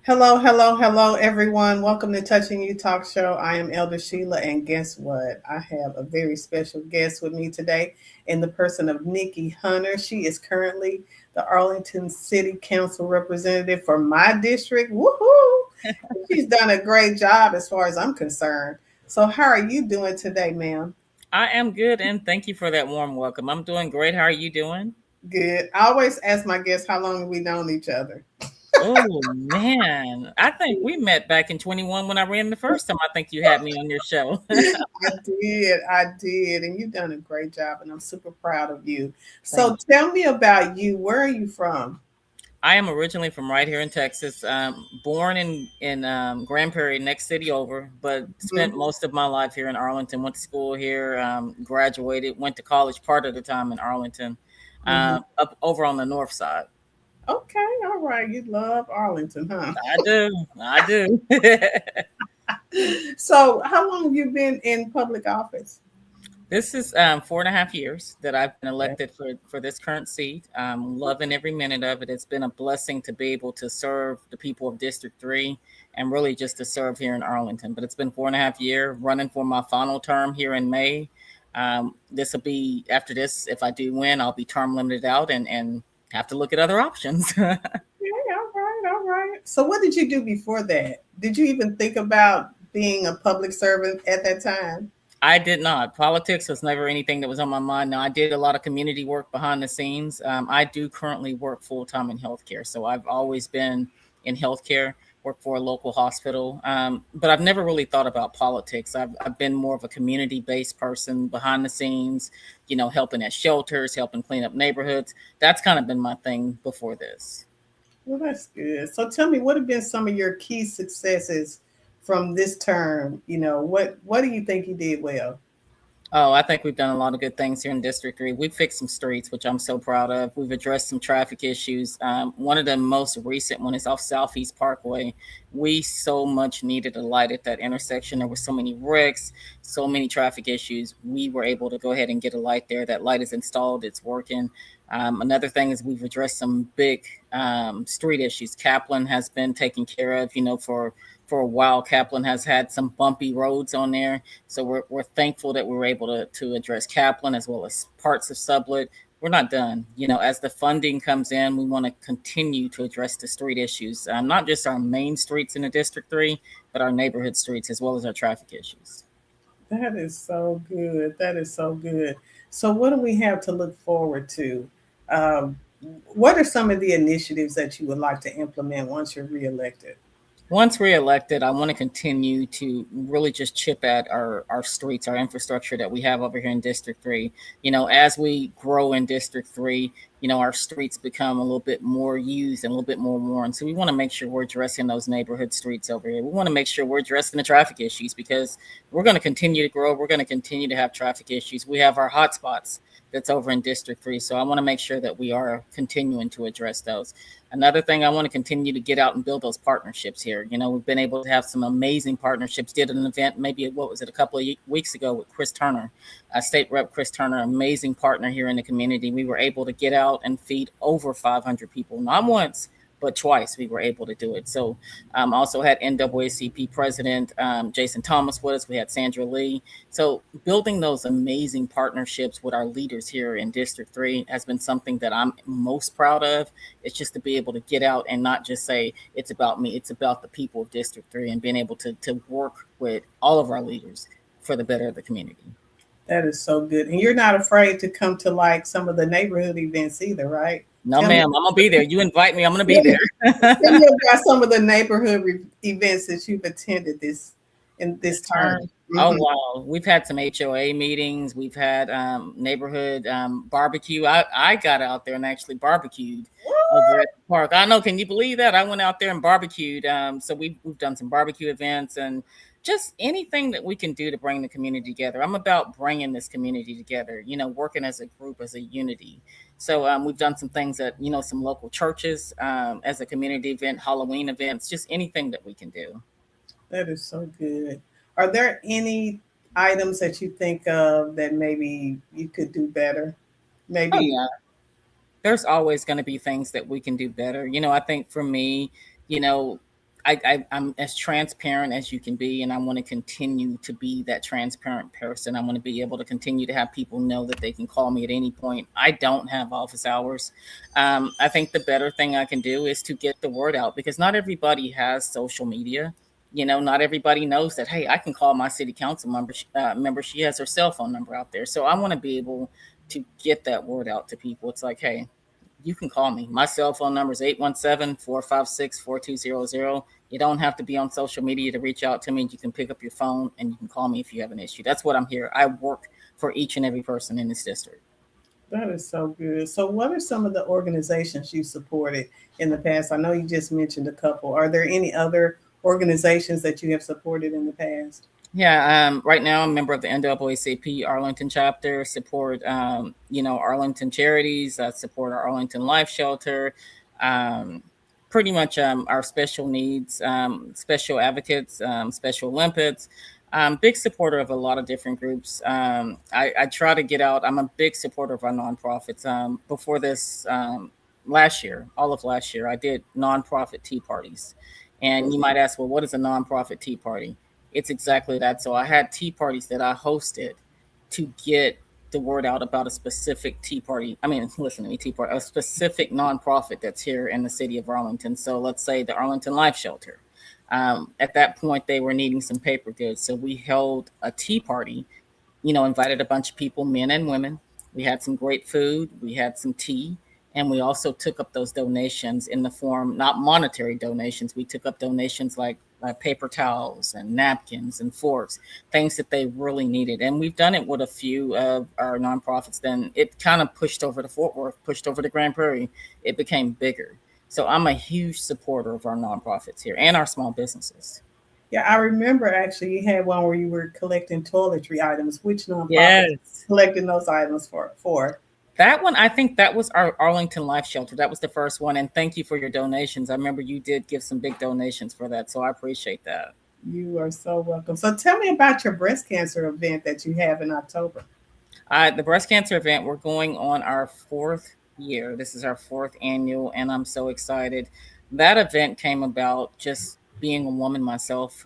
Hello, hello, hello, everyone. Welcome to Touching You Talk Show. I am Elder Sheila, and guess what? I have a very special guest with me today in the person of Nikki Hunter. She is currently the Arlington City Council representative for my district. Woohoo! She's done a great job as far as I'm concerned. So, how are you doing today, ma'am? I am good, and thank you for that warm welcome. I'm doing great. How are you doing? Good. I always ask my guests how long have we known each other. Oh man, I think we met back in 21 when I ran the first time. I think you had me on your show. I did, and you've done a great job, and I'm super proud of you. So Thank you. tell me about you. Where are you from? I am originally from right here in Texas. Born in Grand Prairie, next city over, but spent Mhm, most of my life here in Arlington. Went to school here, graduated, went to college part of the time in Arlington, mhm. up over on the north side. Okay, all right. You love Arlington, huh? I do, I do. So how long have you been in public office? This is 4.5 years that I've been Okay. elected for this current seat. I'm loving every minute of it. It's been a blessing to be able to serve the people of District 3 and really just to serve here in Arlington. But it's been 4.5 years running for my final term here in May. This will be after this. If I do win, I'll be term limited out and have to look at other options. Okay, all right, all right. So what did you do before that? Did you even think about being a public servant at that time? I did not. Politics was never anything that was on my mind. Now, I did a lot of community work behind the scenes. I do currently work full time in healthcare. So I've always been in healthcare, work for a local hospital. But I've never really thought about politics. I've been more of a community based person behind the scenes, helping at shelters, helping clean up neighborhoods. That's kind of been my thing before this. Well, that's good. So tell me, what have been some of your key successes from this term? What do you think you did well? Oh, I think we've done a lot of good things here in District 3. We've fixed some streets, which I'm so proud of. We've addressed some traffic issues. One of the most recent one is off Southeast Parkway. We so much needed a light at that intersection. There were so many wrecks, so many traffic issues. We were able to go ahead and get a light there. That light is installed. It's working. Another thing is we've addressed some big street issues. Kaplan has been taken care of, for a while. Kaplan has had some bumpy roads on there, so we're thankful that we were able to address Kaplan as well as parts of Sublet. We're not done. As the funding comes in, we want to continue to address the street issues, not just our main streets in the District 3, but our neighborhood streets as well as our traffic issues. That is so good. That is so good. So, what do we have to look forward to? Um, what are some of the initiatives that you would like to implement once you're reelected? Once reelected, I want to continue to really just chip at our streets, our infrastructure that we have over here in District 3. As we grow in District 3, our streets become a little bit more used and a little bit more worn. So we want to make sure we're addressing those neighborhood streets over here. We want to make sure we're addressing the traffic issues because we're going to continue to grow. We're going to continue to have traffic issues. We have our hot spots that's over in District 3. So I want to make sure that we are continuing to address those. Another thing, I want to continue to get out and build those partnerships here. We've been able to have some amazing partnerships. Did an event, maybe what was it, a couple of weeks ago with Chris Turner, State Rep Chris Turner, amazing partner here in the community. We were able to get out and feed over 500 people, not once, but twice we were able to do it. So also had NAACP President Jason Thomas with us. We had Sandra Lee. So building those amazing partnerships with our leaders here in District 3 has been something that I'm most proud of. It's just to be able to get out and not just say it's about me. It's about the people of District 3 and being able to work with all of our leaders for the better of the community. That is so good. And you're not afraid to come to like some of the neighborhood events either, right? No, Tell me, ma'am, I'm gonna be there. You invite me, I'm gonna be tell me, tell there. me about some of the neighborhood events that you've attended in this This term. term. Oh Hmm. wow, we've had some HOA meetings. We've had neighborhood barbecue. I got out there and actually barbecued over What? at the park. I know. Can you believe that? I went out there and barbecued. So we've done some barbecue events and just anything that we can do to bring the community together. I'm about bringing this community together. Working as a group, as a unity. So we've done some things at some local churches as a community event, Halloween events, just anything that we can do. That is so good. Are there any items that you think of that maybe you could do better? Oh Maybe. yeah, there's always going to be things that we can do better. I think for me, you know, I'm as transparent as you can be, and I want to continue to be that transparent person. I want to be able to continue to have people know that they can call me at any point. I don't have office hours. I think the better thing I can do is to get the word out, because not everybody has social media. Not everybody knows that, hey, I can call my city council member. She has her cell phone number out there. So I want to be able to get that word out to people. It's like, hey, you can call me. My cell phone number is 817-456-4200. You don't have to be on social media to reach out to me. You can pick up your phone and you can call me if you have an issue. That's what I'm here. I work for each and every person in this district. That is so good. So, what are some of the organizations you supported in the past? I know you just mentioned a couple. Are there any other organizations that you have supported in the past? Yeah, right now I'm a member of the NAACP Arlington chapter. Support, Arlington charities. I support our Arlington Life Shelter. Um, Pretty much our special needs, special advocates, Special Olympics. Big supporter of a lot of different groups. I try to get out. I'm a big supporter of our nonprofits. Before this, last year, all of last year, I did nonprofit tea parties. And you might ask, well, what is a nonprofit tea party? It's exactly that. So I had tea parties that I hosted to get the word out about a specific tea party. I mean, listen to me, tea party, a specific nonprofit that's here in the city of Arlington. So let's say the Arlington Life Shelter. At that point, they were needing some paper goods. So we held a tea party, invited a bunch of people, men and women. We had some great food, we had some tea, and we also took up those donations in the form, not monetary donations. We took up donations like paper towels and napkins and forks, things that they really needed. And we've done it with a few of our nonprofits. Then it kind of pushed over to Fort Worth, pushed over to Grand Prairie. It became bigger. So I'm a huge supporter of our nonprofits here and our small businesses. Yeah, I remember actually you had one where you were collecting toiletry items. Which nonprofits Yes. collecting those items for? That one, I think that was our Arlington Life Shelter. That was the first one. And thank you for your donations. I remember you did give some big donations for that. So I appreciate that. You are so welcome. So tell me about your breast cancer event that you have in October. The breast cancer event, we're going on our fourth year. This is our fourth annual, and I'm so excited. That event came about just being a woman myself,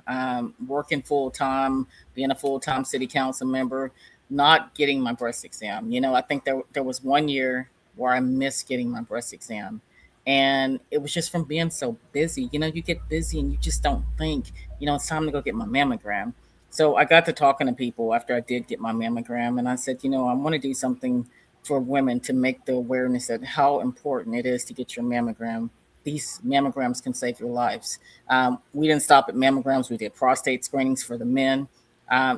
working full time, being a full time city council member, not getting my breast exam. I think there was one year where I missed getting my breast exam. And it was just from being so busy. You get busy and you just don't think, it's time to go get my mammogram. So I got to talking to people after I did get my mammogram, and I said, I want to do something for women to make the awareness that how important it is to get your mammogram. These mammograms can save your lives. We didn't stop at mammograms; we did prostate screenings for the men.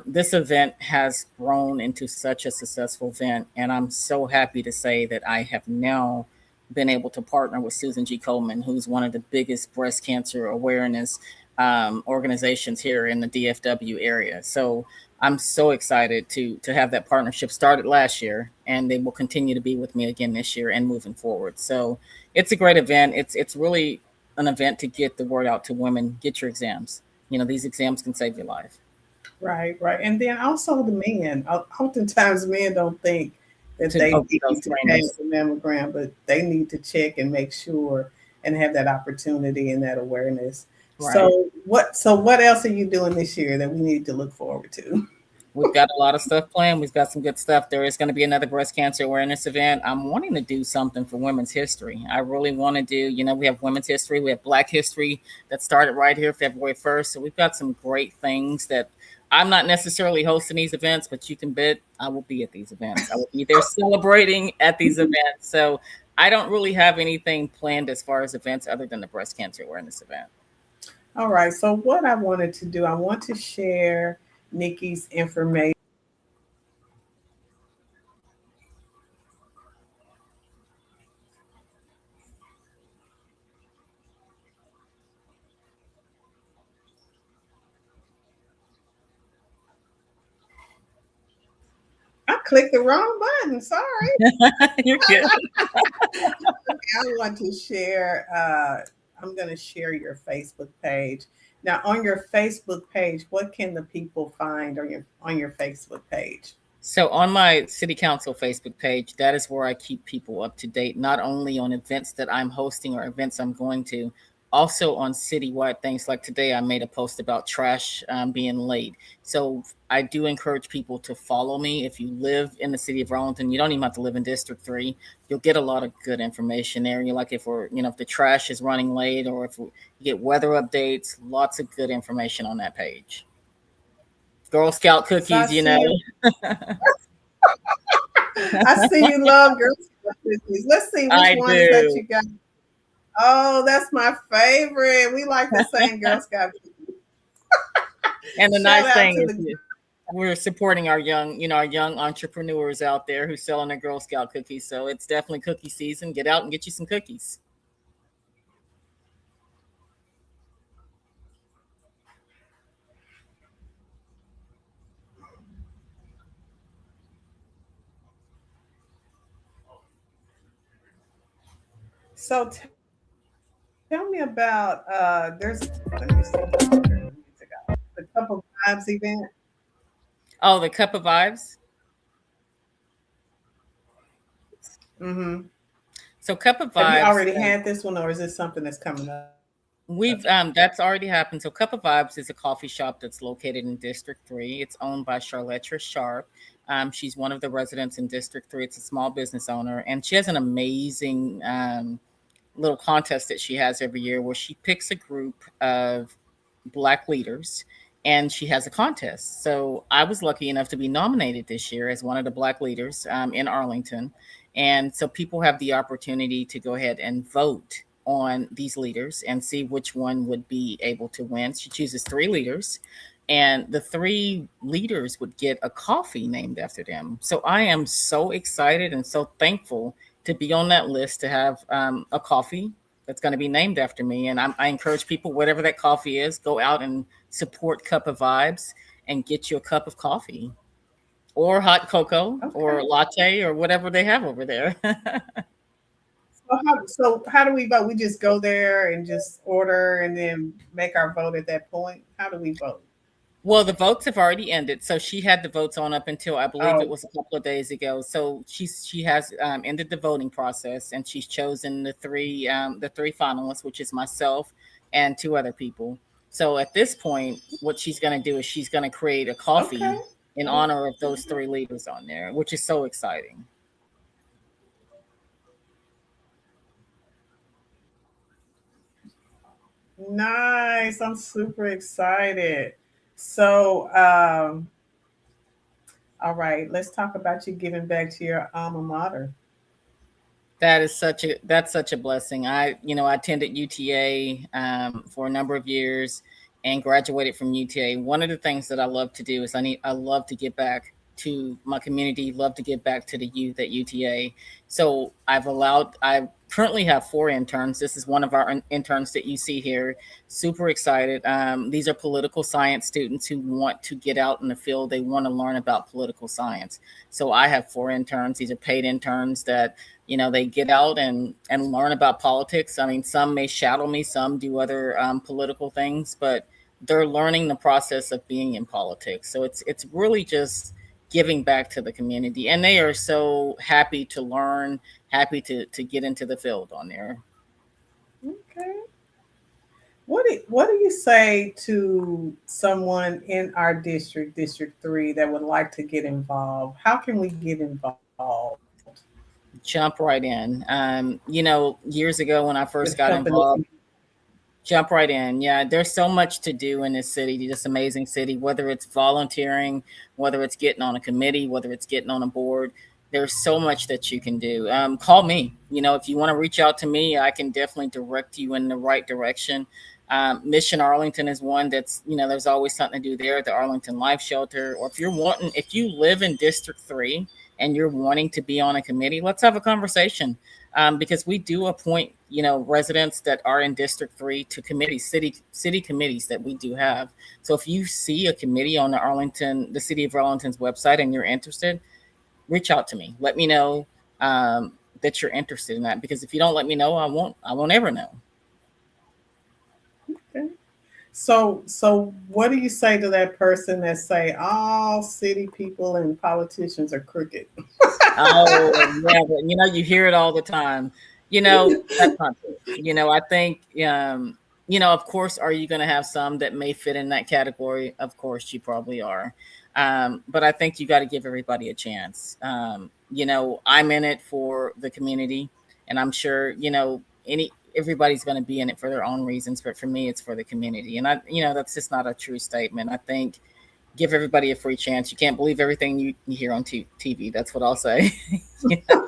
This event has grown into such a successful event, and I'm so happy to say that I have now been able to partner with Susan G. Coleman, who's one of the biggest breast cancer awareness organizations here in the DFW area. So I'm so excited to have that partnership started last year, and they will continue to be with me again this year and moving forward. So it's a great event. It's really an event to get the word out to women. Get your exams. These exams can save your life. Right, right. And then also the men. Oftentimes men don't think that To they go through need those to pay trainings. the mammogram, but they need to check and make sure and have that opportunity and that awareness. Right. So what else are you doing this year that we need to look forward to? We've got a lot of stuff planned. We've got some good stuff. There is going to be another breast cancer awareness event. I'm wanting to do something for women's history. I really want to do, we have women's history, we have Black history that started right here February 1st. So we've got some great things that I'm not necessarily hosting these events, but you can bet I will be at these events. I will be there celebrating at these events. So I don't really have anything planned as far as events other than the breast cancer awareness event. All right. So what I wanted to do, I want to share Nikkie's information. I clicked the wrong button. Sorry. You're good. I want to share. I'm going to share your Facebook page. Now, on your Facebook page, what can the people find on your Facebook page? So on my city council Facebook page, that is where I keep people up to date, not only on events that I'm hosting or events I'm going to, Also on citywide things, like today I made a post about trash being late. So I do encourage people to follow me. If you live in the city of Arlington, you don't even have to live in District 3. You'll get a lot of good information there. You like, if we're, if the trash is running late, or if you get weather updates, lots of good information on that page. Girl Scout So I cookies, see you. I see you love Girl Scout cookies. Let's see which I ones that do. you got. Oh, that's my favorite. We like the same Girl Scout cookies. And the Shout nice out thing to is, the. we're supporting our young, our young entrepreneurs out there who selling their Girl Scout cookies. So it's definitely cookie season. Get out and get you some cookies. So tell me about there's let me see the couple vibes event. Oh, the Cup of Vibes. Mm-hmm. So Cup of Have you Vibes, already had this one, or is this something that's coming up? we've that's already happened. So Cup of Vibes is a coffee shop that's located in District 3. It's owned by Charletra Sharp. She's one of the residents in District 3. It's a small business owner, and she has an amazing little contest that she has every year, where she picks a group of Black leaders and she has a contest. So I was lucky enough to be nominated this year as one of the Black leaders in Arlington. And so people have the opportunity to go ahead and vote on these leaders and see which one would be able to win. She chooses three leaders, and the three leaders would get a coffee named after them. So I am so excited and so thankful to be on that list, to have a coffee that's going to be named after me. And I encourage people, whatever that coffee is, go out and support Cup of Vibes and get you a cup of coffee, or hot cocoa, or Okay. latte, or whatever they have over there. So how do we vote? We just go there and just order and then make our vote at that point. How do we vote? Well, the votes have already ended. So she had the votes on up until, I believe, it Oh, was a couple of days ago. So she has ended the voting process, and she's chosen the three finalists, which is myself and two other people. So at this point, what she's going to do is she's going to create a okay. coffee in honor of those three leaders on there, which is so exciting. Nice. I'm super excited. So, all right, let's talk about you giving back to your alma mater. That's such a blessing. I attended UTA for a number of years and graduated from UTA. One of the things that I love to do is I love to give back to my community, love to give back to the youth at UTA. So I currently have four interns. This is one of our interns that you see here. Super excited. These are political science students who want to get out in the field. They want to learn about political science. So I have four interns. These are paid interns that, they get out and learn about politics. I mean, some may shadow me, some do other political things, but they're learning the process of being in politics. So it's really just giving back to the community, and they are so happy to learn, happy to get into the field on there. Okay. What do you say to someone in our district, District 3, that would like to get involved? How can we get involved Jump right in. Years ago when I first with got helping the involved, community? jump right in. Yeah, there's so much to do in this city, this amazing city, whether it's volunteering, whether it's getting on a committee, whether it's getting on a board. There's so much that you can do. Call me. If you want to reach out to me, I can definitely direct you in the right direction. Mission Arlington is one that's, there's always something to do there at the Arlington Life Shelter. Or if you live in District 3 and you're wanting to be on a committee, let's have a conversation, because we do appoint, residents that are in District 3 to committees, city committees that we do have. So if you see a committee on the City of Arlington's website and you're interested, reach out to me. Let me know that you're interested in that, because if you don't let me know, I won't ever know. Okay. So what do you say to that person that say all city people and politicians are crooked? Oh, yeah, but you hear it all the time. That's not true. I think Of course, are you going to have some that may fit in that category? Of course, you probably are. But I think you got to give everybody a chance. I'm in it for the community, and I'm sure, everybody's going to be in it for their own reasons. But for me, it's for the community. And that's just not a true statement. I think give everybody a free chance. You can't believe everything you hear on TV. That's what I'll say. you know?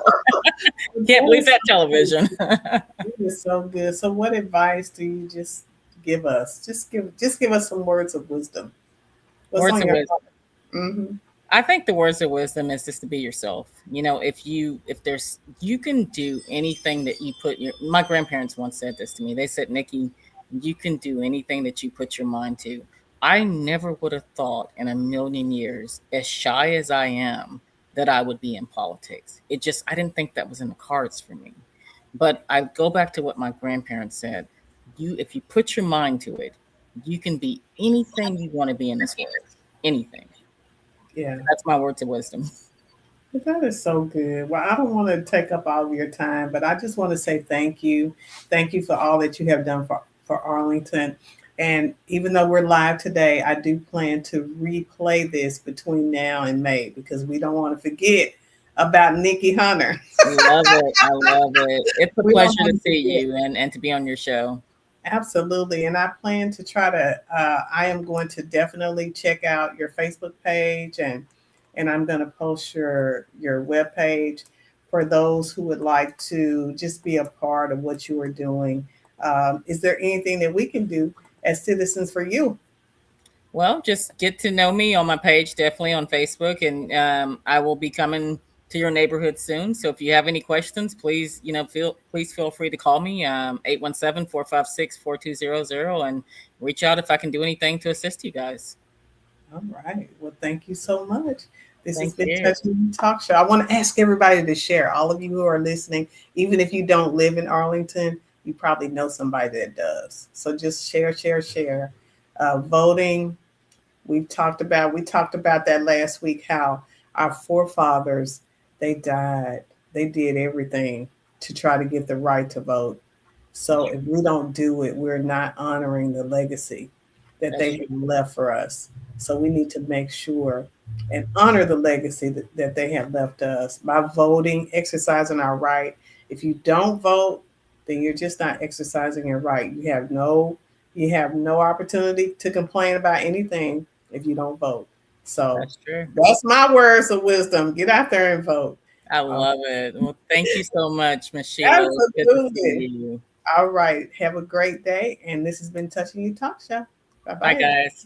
Can't believe that television. It is so good. So, what advice do you just give us? Just give us some words of wisdom. What's Words on of your wisdom. heart? Mm-hmm. I think the words of wisdom is just to be yourself. If you can do anything that you put your, my grandparents once said this to me. They said, Nikki, you can do anything that you put your mind to. I never would have thought in a million years, as shy as I am, that I would be in politics. I didn't think that was in the cards for me. But I go back to what my grandparents said. If you put your mind to it, you can be anything you want to be in this world. Anything. Yeah. That's my words of wisdom. That is so good. Well, I don't want to take up all of your time, but I just want to say thank you. Thank you for all that you have done for Arlington. And even though we're live today, I do plan to replay this between now and May because we don't want to forget about Nikki Hunter. Love it. I love it. It's a We don't pleasure want to to see forget. you and to be on your show. Absolutely. And I plan to try to, I am going to definitely check out your Facebook page and I'm going to post your web page for those who would like to just be a part of what you are doing. Is there anything that we can do as citizens for you? Well, just get to know me on my page, definitely on Facebook, and I will be coming to your neighborhood soon. So if you have any questions, please, please feel free to call me 817-456-4200 and reach out if I can do anything to assist you guys. All right. Well, thank you so much. This has Thank been you. Touching You Talk Show. I want to ask everybody to share. All of you who are listening, even if you don't live in Arlington, you probably know somebody that does. So just share, share, share. Voting. We talked about that last week. How our forefathers they died. They did everything to try to get the right to vote. So if we don't do it, we're not honoring the legacy that That's they true. have left for us. So we need to make sure and honor the legacy that they have left us by voting, exercising our right. If you don't vote, then you're just not exercising your right. You have no opportunity to complain about anything if you don't vote. So That's true. that's my words of wisdom. Get out there and vote. I Uh, love it. Well, thank you so much, Miss Sheila. It's good to see Absolutely. you. All right. Have a great day. And this has been Touching You Talk Show. Bye Bye, bye. guys.